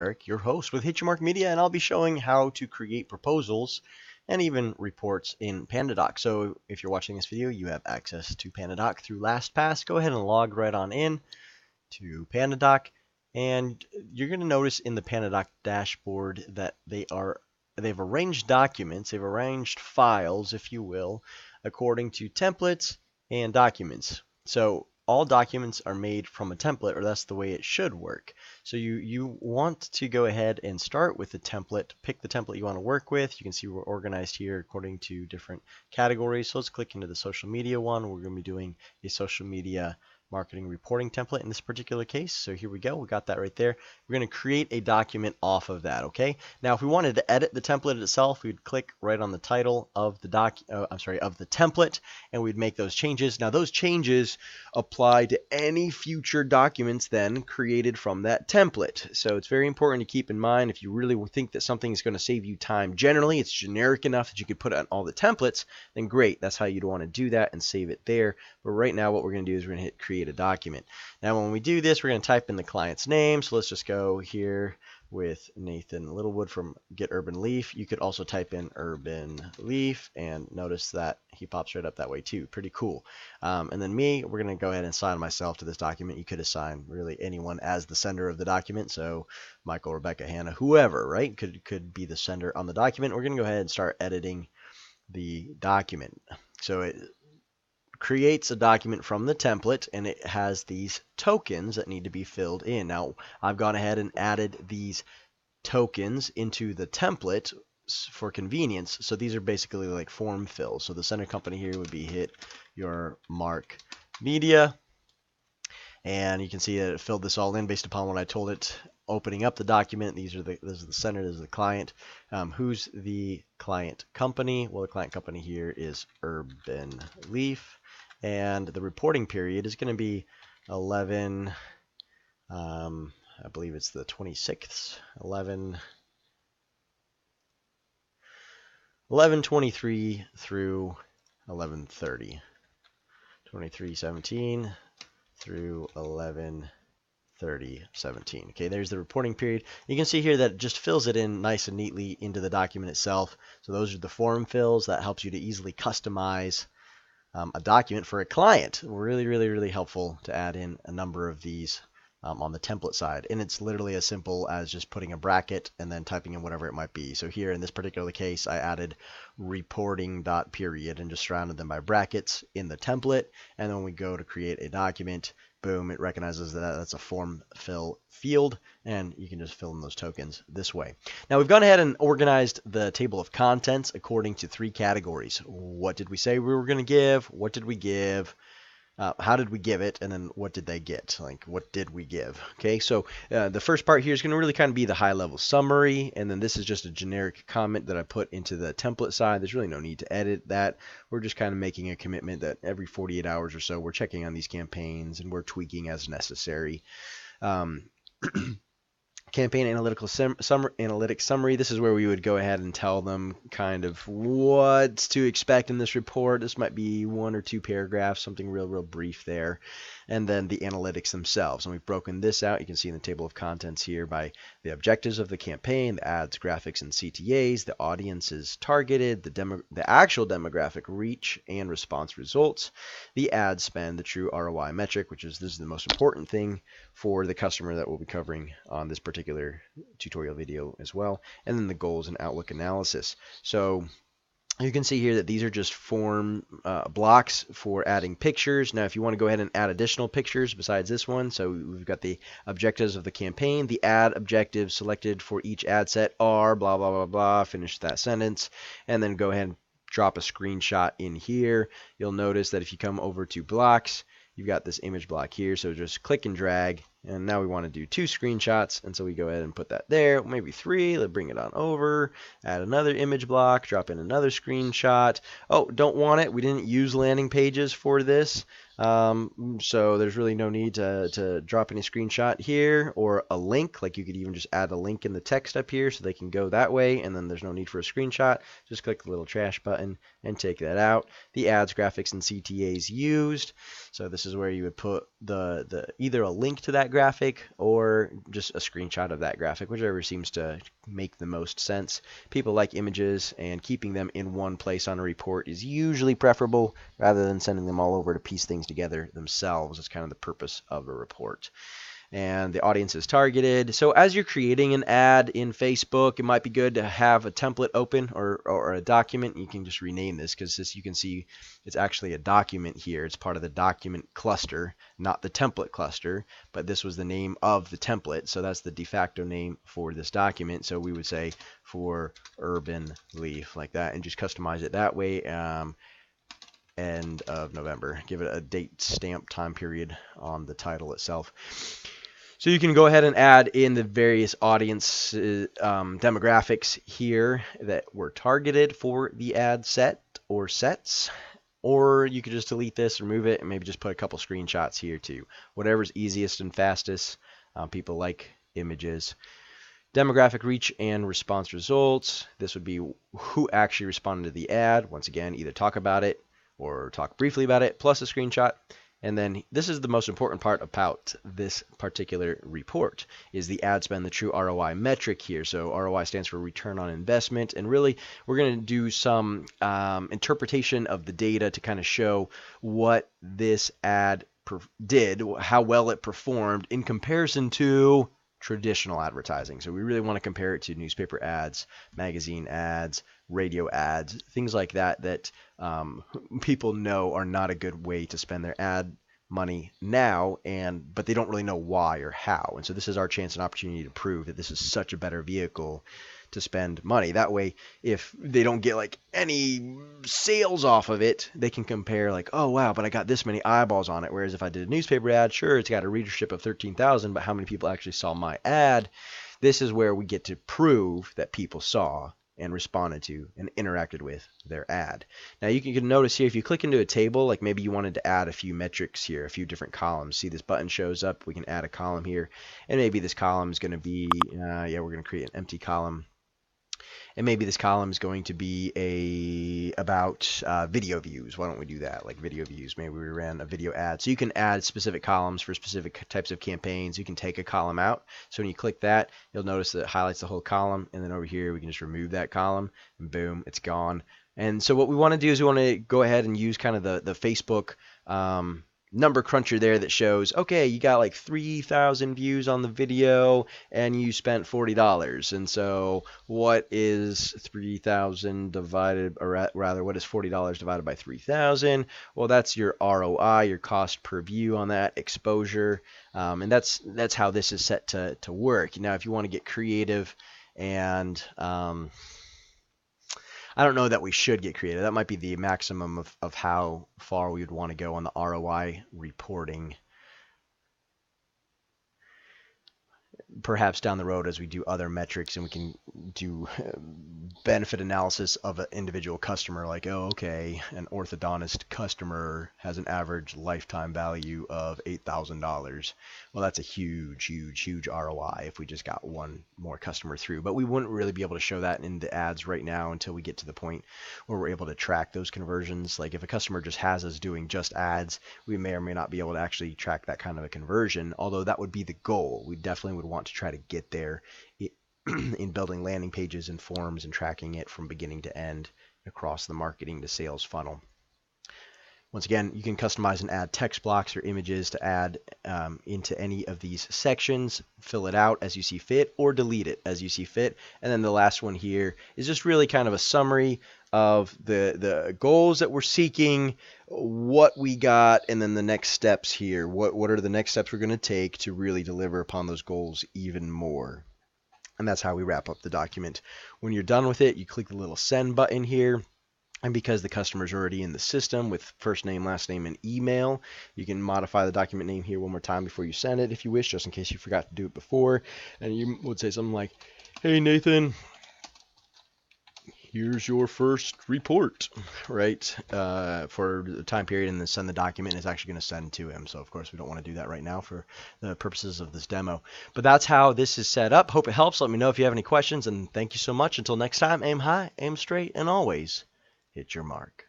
Eric, your host with Hit Your Mark Media, and I'll be showing how to create proposals and even reports in PandaDoc. So if you're watching this video, you have access to PandaDoc through LastPass. Go ahead and log right on in to PandaDoc, and you're going to notice in the PandaDoc dashboard that they've arranged documents, they've arranged files, if you will, according to templates and documents. So all documents are made from a template, or that's the way it should work. So you want to go ahead and start with the template, pick the template you want to work with. You can see we're organized here according to different categories. So let's click into the social media one. We're going to be doing a social media marketing reporting template in this particular case. So here we go. We got that right there. We're going to create a document off of that. Okay. Now, if we wanted to edit the template itself, we'd click right on the title of the of the template, and we'd make those changes. Now, those changes apply to any future documents then created from that template. So it's very important to keep in mind, if you really think that something is going to save you time, generally it's generic enough that you could put it on all the templates, then great. That's how you'd want to do that and save it there. But right now what we're going to do is we're going to hit create a document. Now when we do this, we're going to type in the client's name. So let's just go here with Nathan Littlewood from Get Urban Leaf. You could also type in Urban Leaf, and notice that he pops right up that way too. Pretty cool. And then me, we're going to go ahead and assign myself to this document. You could assign really anyone as the sender of the document. So Michael, Rebecca, Hannah, whoever, right? Could be the sender on the document. We're going to go ahead and start editing the document. So it creates a document from the template, and it has these tokens that need to be filled in. Now, I've gone ahead and added these tokens into the template for convenience. So these are basically like form fills. So the center company here would be Hit Your Mark Media. And you can see that it filled this all in based upon what I told it opening up the document. This is the sender, this is the client. Who's the client company? Well, the client company here is Urban Leaf. And the reporting period is going to be 11, I believe it's the 26th, 11/23 through 11/30, 23/17 through 11/30/17. Okay, there's the reporting period. You can see here that it just fills it in nice and neatly into the document itself. So those are the form fills. That helps you to easily customize a document for a client. Really helpful to add in a number of these on the template side. And it's literally as simple as just putting a bracket and then typing in whatever it might be. So here in this particular case, I added reporting dot period and just surrounded them by brackets in the template. And then when we go to create a document, boom, it recognizes that that's a form fill field, and you can just fill in those tokens this way. Now we've gone ahead and organized the table of contents according to 3 categories. What did we say we were going to give? What did we give? How did we give it? And then what did they get? Like, what did we give? Okay, so the first part here is going to really kind of be the high-level summary, and then this is just a generic comment that I put into the template side. There's really no need to edit that. We're just kind of making a commitment that every 48 hours or so we're checking on these campaigns and we're tweaking as necessary. Campaign analytics summary. This is where we would go ahead and tell them kind of what to expect in this report. This might be 1 or 2 paragraphs, something real brief there. And then the analytics themselves. And we've broken this out. You can see in the table of contents here by the objectives of the campaign, the ads, graphics, and CTAs, the audiences targeted, the actual demographic reach and response results, the ad spend, the true ROI metric, this is the most important thing for the customer that we'll be covering on this particular tutorial video as well, and then the goals and outlook analysis. So you can see here that these are just form blocks for adding pictures. Now, if you want to go ahead and add additional pictures besides this one, so we've got the objectives of the campaign, the ad objectives selected for each ad set are blah, blah, blah, blah, finish that sentence, and then go ahead and drop a screenshot in here. You'll notice that if you come over to blocks, you've got this image block here, so just click and drag, and now we want to do 2 screenshots, and so we go ahead and put that there, maybe 3, let's bring it on over, add another image block, drop in another screenshot. Oh, don't want it, we didn't use landing pages for this, So there's really no need to drop any screenshot here or a link. Like you could even just add a link in the text up here so they can go that way, and then there's no need for a screenshot. Just click the little trash button and take that out. The ads, graphics, and CTAs used. So this is where you would put the either a link to that graphic or just a screenshot of that graphic, whichever seems to make the most sense. People like images, and keeping them in one place on a report is usually preferable rather than sending them all over to piece things together themselves. It's kind of the purpose of a report. And the audience is targeted. So as you're creating an ad in Facebook, it might be good to have a template open or a document. You can just rename this because this, you can see it's actually a document here. It's part of the document cluster, not the template cluster, but this was the name of the template. So that's the de facto name for this document. So we would say for Urban Leaf like that, and just customize it that way. End of November. Give it a date stamp time period on the title itself. So you can go ahead and add in the various audience demographics here that were targeted for the ad set or sets. Or you could just delete this, remove it, and maybe just put a couple screenshots here too. Whatever's easiest and fastest. People like images. Demographic reach and response results. This would be who actually responded to the ad. Once again, either talk about it or talk briefly about it, plus a screenshot. And then this is the most important part about this particular report, is the ad spend, the true ROI metric here. So ROI stands for return on investment. And really, we're going to do some interpretation of the data to kind of show what this ad did, how well it performed in comparison to traditional advertising. So we really want to compare it to newspaper ads, magazine ads, radio ads, things like that that people know are not a good way to spend their ad money now, but they don't really know why or how. And so this is our chance and opportunity to prove that this is such a better vehicle to spend money. That way, if they don't get like any sales off of it, they can compare like, oh wow, but I got this many eyeballs on it. Whereas if I did a newspaper ad, sure, it's got a readership of 13,000, but how many people actually saw my ad? This is where we get to prove that people saw and responded to and interacted with their ad. Now you can notice here, if you click into a table, like maybe you wanted to add a few metrics here, a few different columns. See this button shows up, we can add a column here, and maybe this column is going to be, we're going to create an empty column. And maybe this column is going to be about video views. Why don't we do that? Like video views. Maybe we ran a video ad. So you can add specific columns for specific types of campaigns. You can take a column out. So when you click that, you'll notice that it highlights the whole column. And then over here, we can just remove that column. And boom, it's gone. And so what we want to do is we want to go ahead and use kind of the Facebook number cruncher there that shows, okay, you got like 3,000 views on the video and you spent $40. And so what is 3,000 divided, or rather, what is $40 divided by 3,000? Well, that's your ROI, your cost per view on that exposure. And that's how this is set to work. Now, if you want to get creative and I don't know that we should get creative. That might be the maximum of how far we would want to go on the ROI reporting. Perhaps down the road as we do other metrics and we can do benefit analysis of an individual customer, like, oh, okay, an orthodontist customer has an average lifetime value of $8,000. Well, that's a huge ROI if we just got one more customer through. But we wouldn't really be able to show that in the ads right now until we get to the point where we're able to track those conversions. Like if a customer just has us doing just ads, we may or may not be able to actually track that kind of a conversion, although that would be the goal. We definitely would want to try to get there in building landing pages and forms and tracking it from beginning to end across the marketing to sales funnel. Once again, you can customize and add text blocks or images to add into any of these sections, fill it out as you see fit, or delete it as you see fit. And then the last one here is just really kind of a summary of the goals that we're seeking, what we got, and then the next steps here. What are the next steps we're going to take to really deliver upon those goals even more? And that's how we wrap up the document. When you're done with it, you click the little send button here. And because the customer's already in the system with first name, last name, and email, you can modify the document name here one more time before you send it if you wish, just in case you forgot to do it before. And you would say something like, hey, Nathan, here's your first report, right, for the time period, and then send the document. It's actually going to send to him. So, of course, we don't want to do that right now for the purposes of this demo. But that's how this is set up. Hope it helps. Let me know if you have any questions, and thank you so much. Until next time, aim high, aim straight, and always hit your mark.